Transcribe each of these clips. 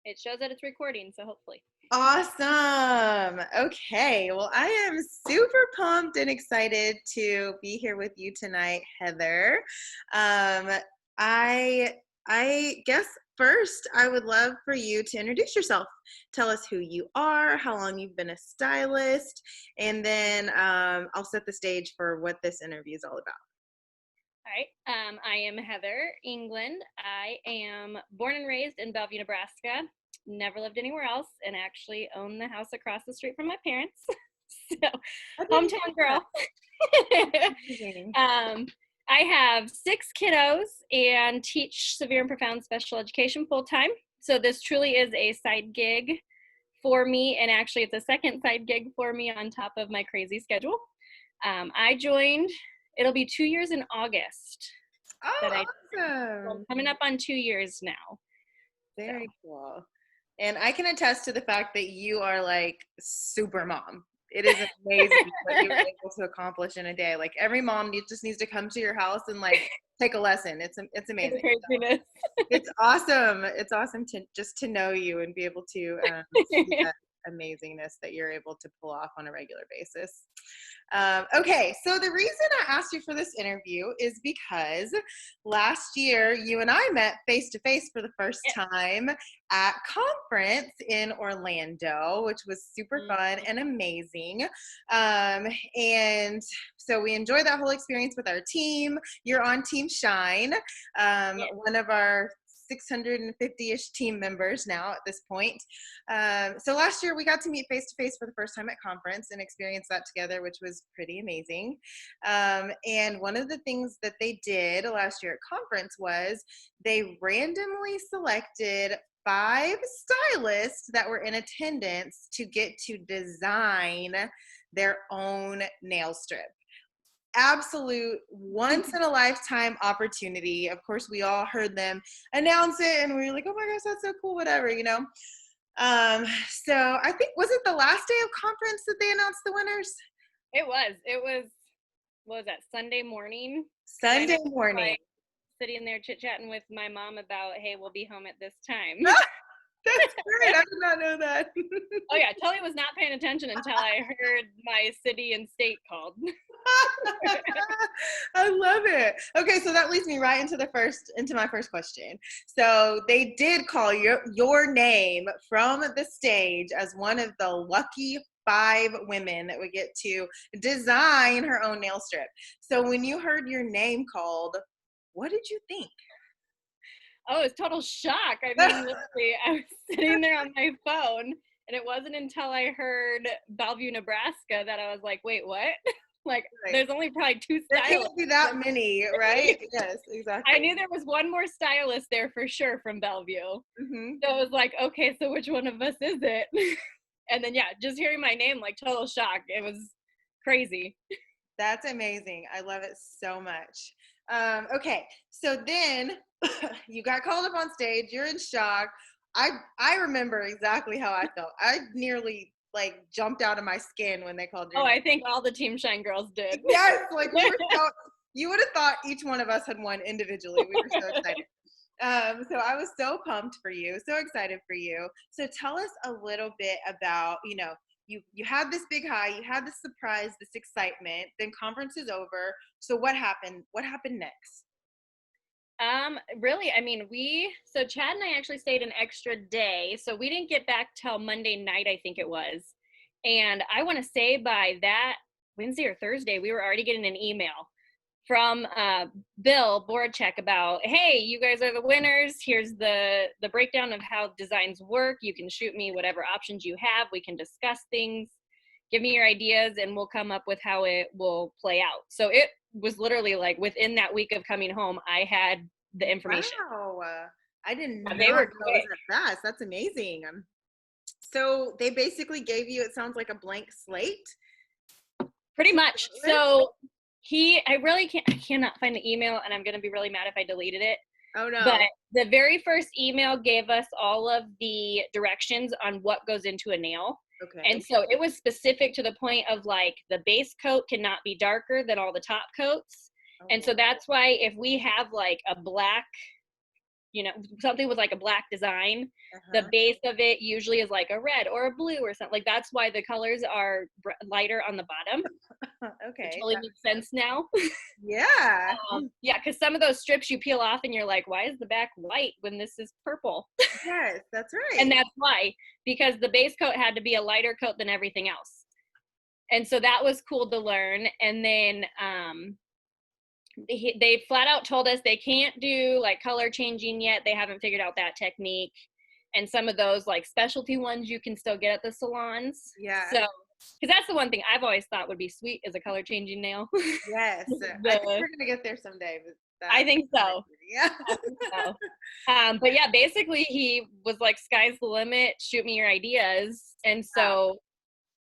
It shows that it's recording, so hopefully. Awesome. Okay. Well, I am super pumped and excited to be here with you tonight, Heather. Um, I I guess first I would love for you to introduce yourself. Tell us who you are, how long you've been a stylist, and then I'll set the stage for what this interview is all about. All right. I am Heather England. I am born and raised in Bellevue, Nebraska. Never lived anywhere else, and actually own the house across the street from my parents. So, I didn't know hometown that. girl. Amazing. I have 6 kiddos and teach severe and profound special education full time. So this truly is a side gig for me, and actually it's a second side gig for me on top of my crazy schedule. I joined, it'll be 2 years in August that Oh, I, so awesome. I'm coming up on 2 years now. So Very cool. And I can attest to the fact that you are like super mom. It is amazing what you're able to accomplish in a day. Like every mom just needs to come to your house and like take a lesson. It's the amazing. craziness. It's awesome. It's awesome to just to know you and be able to see that amazingness that you're able to pull off on a regular basis. Okay, so the reason I asked you for this interview is because last year you and I met face to face for the first time at conference in Orlando, which was super fun and amazing. And so we enjoyed that whole experience with our team. You're on Team Shine, one of our 650-ish team members now at this point. So last year we got to meet face to face for the first time at conference and experience that together, which was pretty amazing. And one of the things that they did last year at conference was they randomly selected 5 stylists that were in attendance to get to design their own nail strip. Absolute once in a lifetime opportunity. Of course, we all heard them announce it and we were like, oh my gosh, that's so cool, whatever, you know. So I think, was it the last day of conference that they announced the winners? It was, what was that, Sunday morning? Sunday Kind of morning. like sitting there chit-chatting with my mom about, hey, we'll be home at this time. That's great. I did not know that. Oh yeah, totally was not paying attention until I heard my city and state called. I love it. Okay, so that leads me right into my first question. So they did call your name from the stage as one of the lucky 5 women that would get to design her own nail strip. So when you heard your name called, what did you think? Oh, it was total shock. I mean, literally, I was sitting there on my phone, and it wasn't until I heard Bellevue, Nebraska, that I was like, wait, what? Like, Right. there's only probably 2 There stylists. can't be that many, right? Yes, exactly. I knew there was one more stylist there for sure from Bellevue. Mm-hmm. So I was like, okay, so which one of us is it? And then, yeah, just hearing my name, like, total shock. It was crazy. That's amazing. I love it so much. Okay, so then you got called up on stage. You're in shock. I remember exactly how I felt. I nearly like jumped out of my skin when they called your Oh, name. I think all the Team Shine girls did. Yes, like we were so. You would have thought each one of us had won individually. We were so excited. So I was so pumped for you, so excited for you. So tell us a little bit about, you had this big high, you had this surprise, this excitement, then conference is over. So what happened? What happened next? Really, I mean, so Chad and I actually stayed an extra day. So we didn't get back till Monday night, I think it was. And I want to say by that Wednesday or Thursday, we were already getting an email from Bill Boracek about, hey, you guys are the winners. Here's the breakdown of how designs work. You can shoot me whatever options you have. We can discuss things. Give me your ideas, and we'll come up with how it will play out. So it was literally like within that week of coming home, I had the information. Wow. I did not They know were it was quick. that fast. That's amazing. So they basically gave you, it sounds like a blank slate. Pretty much. So I cannot find the email, and I'm going to be really mad if I deleted it. Oh no. But the very first email gave us all of the directions on what goes into a nail. Okay. And so it was specific to the point of like the base coat cannot be darker than all the top coats. And so that's why if we have like a black something with like a black design, the Uh-huh. base of it usually is like a red or a blue or something. Like that's why the colors are lighter on the bottom. It Okay. totally makes sense now. Yeah. Yeah, because some of those strips you peel off and you're like, why is the back white when this is purple? Yes, that's And right. that's why, because the base coat had to be a lighter coat than everything else. And so that was cool to learn. And then they flat out told us they can't do like color changing yet. They haven't figured out that technique. And some of those like specialty ones you can still get at the salons. Yeah. So, because that's the one thing I've always thought would be sweet is a color changing nail. Yes. I think the we're gonna get there someday, but I that's think so. yeah. I think so. But yeah, basically he was like, sky's the limit, shoot me your ideas. And Wow. so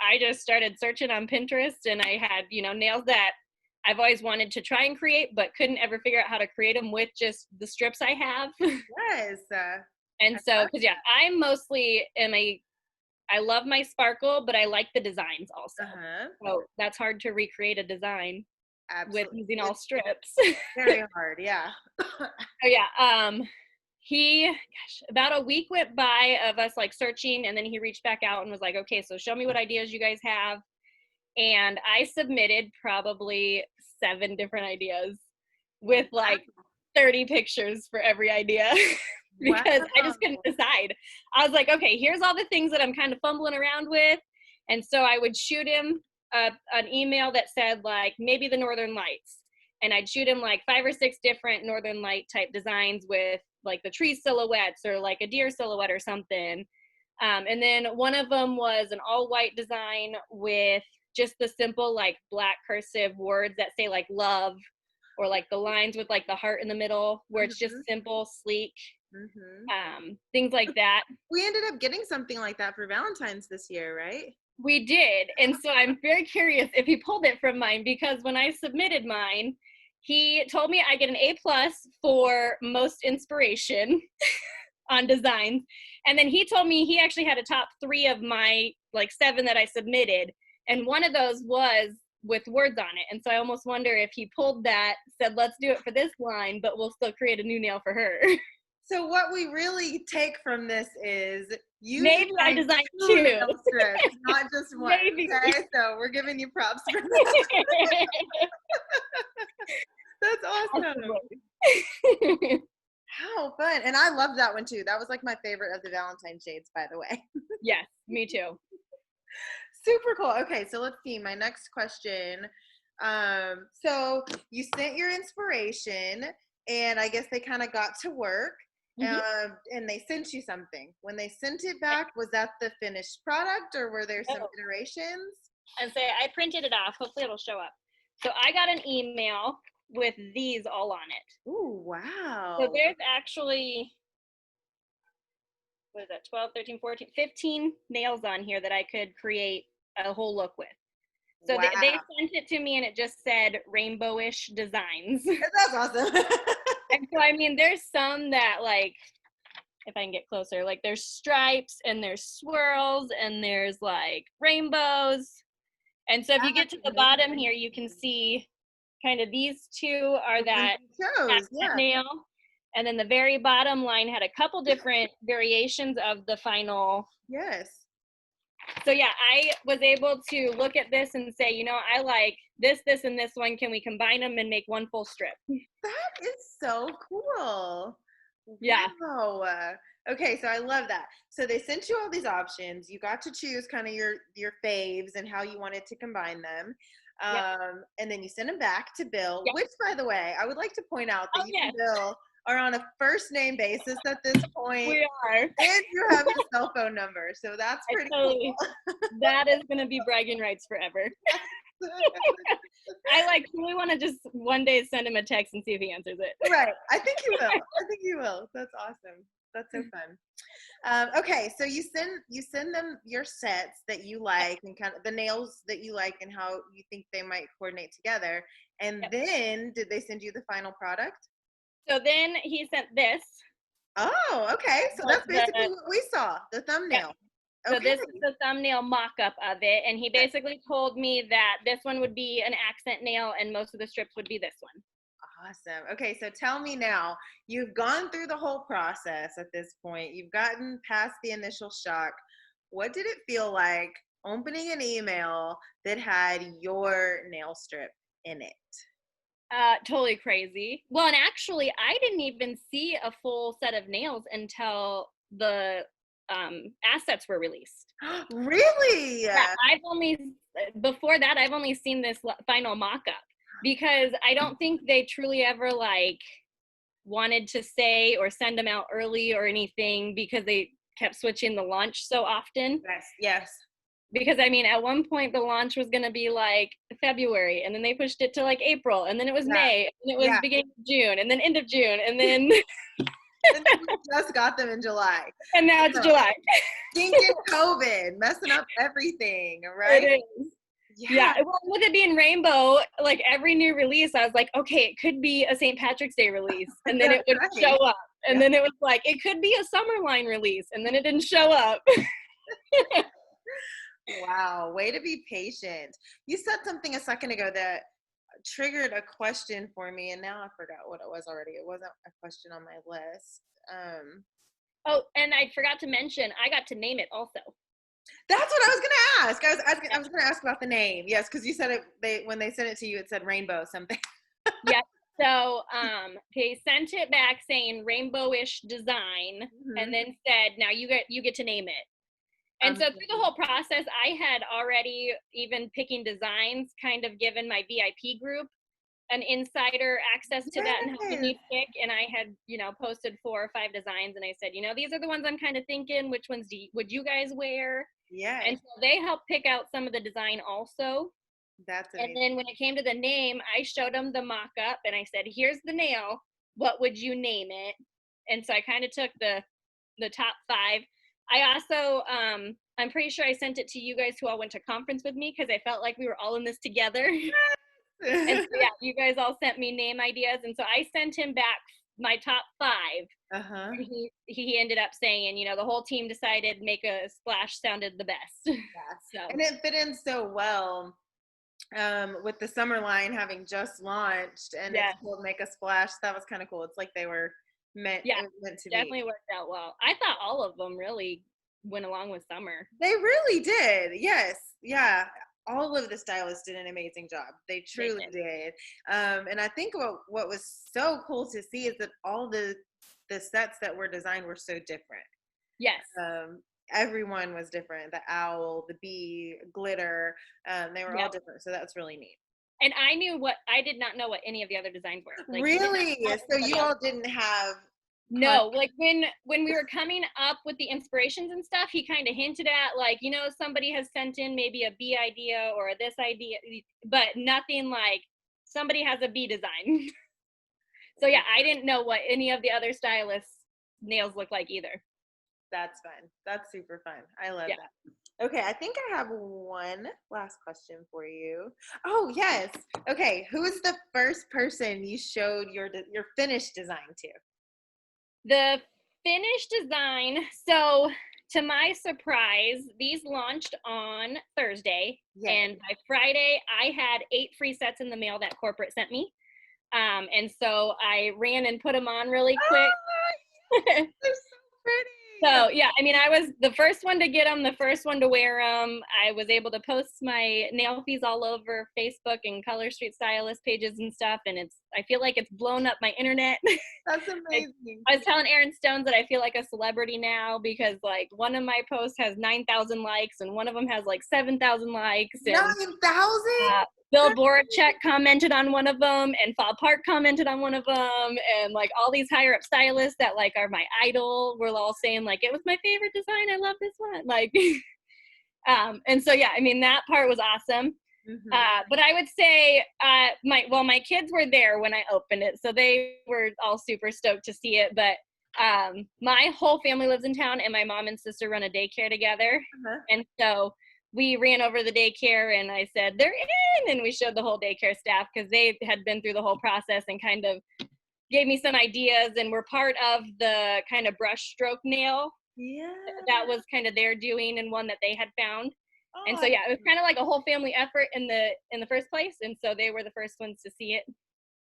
I just started searching on Pinterest, and I had, nails that I've always wanted to try and create, but couldn't ever figure out how to create them with just the strips I have. Yes. And I so, love cause yeah, I mostly I love my sparkle, but I like the designs also. Uh-huh. So that's hard to recreate a design with Absolutely. using all It's strips. very hard. Yeah. Oh yeah. About a week went by of us like searching, and then he reached back out and was like, okay, so show me what ideas you guys have. And I submitted probably 7 different ideas with like 30 pictures for every idea because I Wow. just couldn't decide. I was like, okay, here's all the things that I'm kind of fumbling around with. And so I would shoot him an email that said like maybe the Northern Lights. And I'd shoot him like 5 or 6 different Northern Light type designs with like the tree silhouettes or like a deer silhouette or something. And then one of them was an all white design with just the simple like black cursive words that say like love, or like the lines with like the heart in the middle where it's just Mm-hmm. simple, sleek, Mm-hmm. things like that. We ended up getting something like that for Valentine's this year, right? We did. And so I'm very curious if he pulled it from mine, because when I submitted mine, he told me I get an A+ for most inspiration on designs. And then he told me he actually had a top 3 of my like 7 that I submitted. And one of those was with words on it. And so I almost wonder if he pulled that, said, let's do it for this line, but we'll still create a new nail for her. So what we really take from this is you Maybe I designed designed 2 2. nail strips, not just one. Maybe. Okay, so we're giving you props for that. That's awesome. How fun. And I love that one too. That was like my favorite of the Valentine shades, by the way. Yes, me too. Super cool. Okay, so let's see. My next question. So you sent your inspiration, and I guess they kind of got to work, Mm-hmm. and they sent you something. When they sent it back, was that the finished product, or were there some Oh, iterations? and say I printed it off. Hopefully it'll show up. So I got an email with these all on it. Ooh, So wow. there's actually, what is that, 12, 13, 14, 15 nails on here that I could create a whole look with. So Wow. they sent it to me and it just said rainbowish designs. That's awesome. And so, I mean, there's some that like, if I can get closer, like there's stripes and there's swirls and there's like rainbows. And so if you get That's to the bottom amazing. here, you can see kind of these 2 are The ones that you chose, accent yeah. nail. And then the very bottom line had a couple different variations of the final. Yes. So yeah, I was able to look at this and say, I like this, this, and this one. Can we combine them and make one full strip? That is so cool. Yeah. Wow. Okay, so I love that. So they sent you all these options. You got to choose kind of your faves and how you wanted to combine them. Yep. And then you send them back to Bill, Yep. which, by the way, I would like to point out that Oh you and yes, Bill are on a first name basis at this point, we are. and you have his cell phone number. So that's I pretty cool. totally. That is gonna be bragging rights forever. I like really want to just one day send him a text and see if he answers it. Right. I think you will. I think you will. That's awesome. That's so fun. Okay, so you send them your sets that you like and kind of the nails that you like and how you think they might coordinate together. And Yep. then did they send you the final product? So then he sent this. Oh, okay. So that's basically what we saw, the Yep. thumbnail. So Okay. this is the thumbnail mock-up of it, and he basically told me that this one would be an accent nail and most of the strips would be this one. Awesome. Okay, so tell me now, you've gone through the whole process at this point. You've gotten past the initial shock. What did it feel like opening an email that had your nail strip in it? Totally crazy. Well, and actually, I didn't even see a full set of nails until the assets were released. Really? Yeah, I've only before that I've only seen this final mock-up because I don't think they truly ever like wanted to say or send them out early or anything because they kept switching the launch so often. Yes, yes. Because I mean, at one point the launch was going to be like February, and then they pushed it to like April, and then it was Yeah, May, and it was yeah. beginning of June, and then end of June, and then And then we just got them in July. and now it's So, July. stinking COVID, messing up everything, It right? is. Yeah, Yeah, well, with it being rainbow, like every new release, I was like, okay, it could be a St. Patrick's Day release, and then that's it would show right. up, and Yeah. then it was like, it could be a summer line release, and then it didn't show up. Wow, way to be patient. You said something a second ago that triggered a question for me, and now I forgot what it was already. It wasn't a question on my list. Oh, and I forgot to mention, I got to name it also. That's what I was gonna ask. I was gonna ask about the name. Yes, because you said it. When they sent it to you, it said rainbow something. Yep. So they sent it back saying rainbowish design, and Mhm. then said, now you get to name it. And so through the whole process, I had already, even picking designs, kind of given my VIP group an insider access to that and helping Yes, me pick. And I had, posted 4 or 5 designs, and I said, these are the ones I'm kind of thinking. Which ones would you guys wear? And yes, so they helped pick out some of the design also. that's And amazing. then when it came to the name, I showed them the mock up and I said, here's the nail. What would you name it? And so I kind of took the top 5. I also I'm pretty sure I sent it to you guys who all went to conference with me because I felt like we were all in this together. And so yeah, you guys all sent me name ideas, and so I sent him back my top 5. Uh-huh. And he ended up saying, the whole team decided Make a Splash sounded the best. Yeah. So And it fit in so well with the summer line having just launched, and it's yeah, called Make a Splash. That was kind of cool. It's like they were yeah, it was meant to be. definitely worked out well. I thought all of them really went along with summer. They really did. Yes. Yeah. All of the stylists did an amazing job. They They truly did. did. And I think what was so cool to see is that all the sets that were designed were so different. Yes. Um, Everyone was different. The owl, the bee, glitter, they were all Yep. different. So that's really neat. And I did not know what any of the other designs were. Like, did not Really? tell So you anybody else. all didn't have con- No, like when we were coming up with the inspirations and stuff, he kind of hinted at, like, somebody has sent in maybe a bee idea or this idea, but nothing like somebody has a bee design. So yeah, I didn't know what any of the other stylists' nails look like either. That's fun. That's super fun. I love Yeah. that. Okay, I think I have one last question for you. Oh, yes. Okay, who is the first person you showed your finished design to? The finished design, so to my surprise, these launched on Thursday, Yes. and by Friday, I had 8 free sets in the mail that corporate sent me. And so I ran and put them on really quick. Oh, they're so pretty. So yeah, I mean, I was the first one to get them, the first one to wear them. I was able to post my nail fees all over Facebook and Color Street Stylist pages and stuff, and I feel like it's blown up my internet. That's I, amazing. I was telling Aaron Stones that I feel like a celebrity now because like one of my posts has 9,000 likes and one of them has like 7,000 likes, and 9,000? Bill Boracek commented on one of them, and Fall Park commented on one of them, and like all these higher up stylists that like are my idol were all saying like it was my favorite design. I love this one. Like, and so yeah, I mean that part was awesome. Mm-hmm. But I would say my kids were there when I opened it, so they were all super stoked to see it. But my whole family lives in town, and my mom and sister run a daycare together, Uh-huh. and so we ran over the daycare and I said, they're in. And we showed the whole daycare staff because they had been through the whole process and kind of gave me some ideas and were part of the kind of brush stroke nail Yeah. that was kind of their doing and one that they had found. And so, Oh, yeah, it was kind of like a whole family effort in the first place. And so they were the first ones to see it.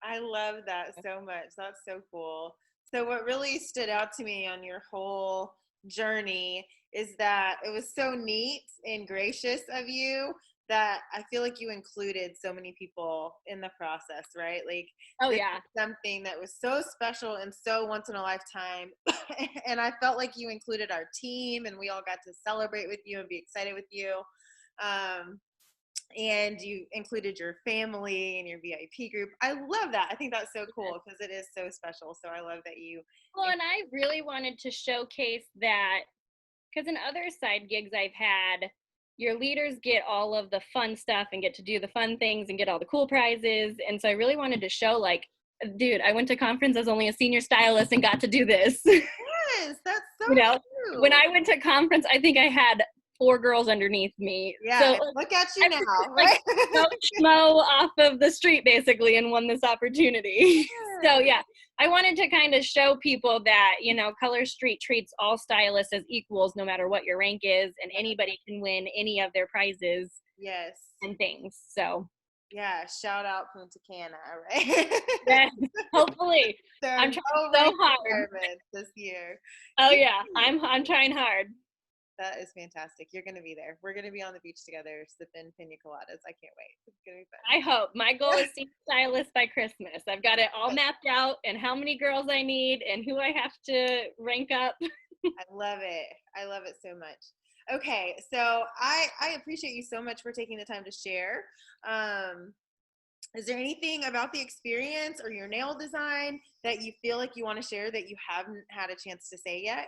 I love that so much. That's so cool. So, what really stood out to me on your whole journey is that it was so neat and gracious of you that I feel like you included so many people in the process, right? Like, Oh this yeah. is something that was so special and so once in a lifetime. And I felt like you included our team and we all got to celebrate with you and be excited with you. Um, and you included your family and your VIP group. I love that. I think that's so cool because it is so special. So I love that you. Well, and I really wanted to showcase that because in other side gigs I've had, your leaders get all of the fun stuff and get to do the fun things and get all the cool prizes. And so I really wanted to show, like, dude, I went to conference as only a senior stylist and got to do this. Yes, that's so You know, when true. I went to conference, I think I had 4 girls underneath me. Yeah, So and look at you I now, was like right? no schmo off of the street basically and won this opportunity. So Yes, yeah, I wanted to kind of show people that, you know, Color Street treats all stylists as equals no matter what your rank is, and anybody can win any of their prizes yes. and things. So Yeah, shout out Punta Cana, right? yes, hopefully. There are I'm trying no so rank hard. requirements this year. Oh Yay! yeah, I'm trying hard. That is fantastic. You're going to be there. We're going to be on the beach together sipping pina coladas. I can't wait. It's going to be I fun. hope. My goal is senior stylist by Christmas. I've got it all mapped out and how many girls I need and who I have to rank up. I love it. I love it so much. Okay, so I appreciate you so much for taking the time to share. Um, is there anything about the experience or your nail design that you feel like you want to share that you haven't had a chance to say yet?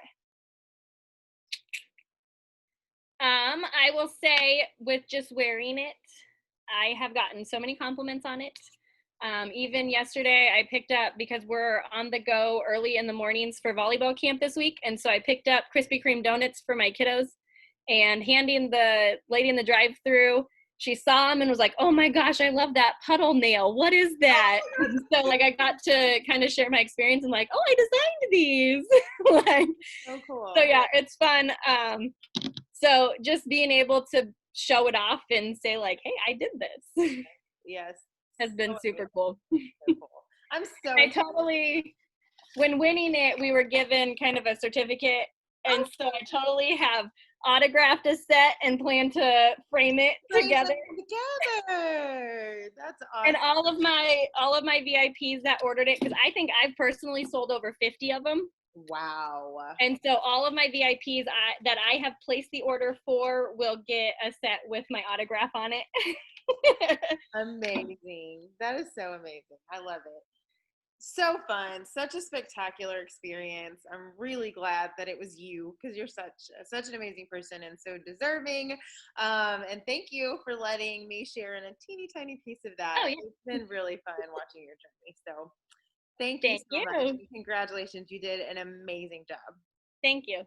I will say with just wearing it, I have gotten so many compliments on it. Even yesterday, I picked up because we're on the go early in the mornings for volleyball camp this week. And so I picked up Krispy Kreme donuts for my kiddos and handing the lady in the drive through. She saw them and was like, "Oh my gosh, I love that puddle nail. What is that?" And so like I got to kind of share my experience and like, "Oh, I designed these." Like, So so cool. yeah, it's fun. So just being able to show it off and say like, "Hey, I did this," Yes. has So been super amazing. cool. So cool. I'm so I excited. totally, when winning it, we were given kind of a certificate, and Oh, so I totally have autographed a set and plan to frame it frame together. them together. That's And awesome. all of my VIPs that ordered it, because I think I've personally sold over 50 of them. Wow. And so all of my VIPs that I have placed the order for will get a set with my autograph on it. Amazing. That is so amazing. I love it. So fun. Such a spectacular experience. I'm really glad that it was you because you're such an amazing person and so deserving. And thank you for letting me share in a teeny tiny piece of that. Oh yeah, It's been really fun watching your journey. So thank you thank so much. you, And congratulations. You did an amazing job. thank you.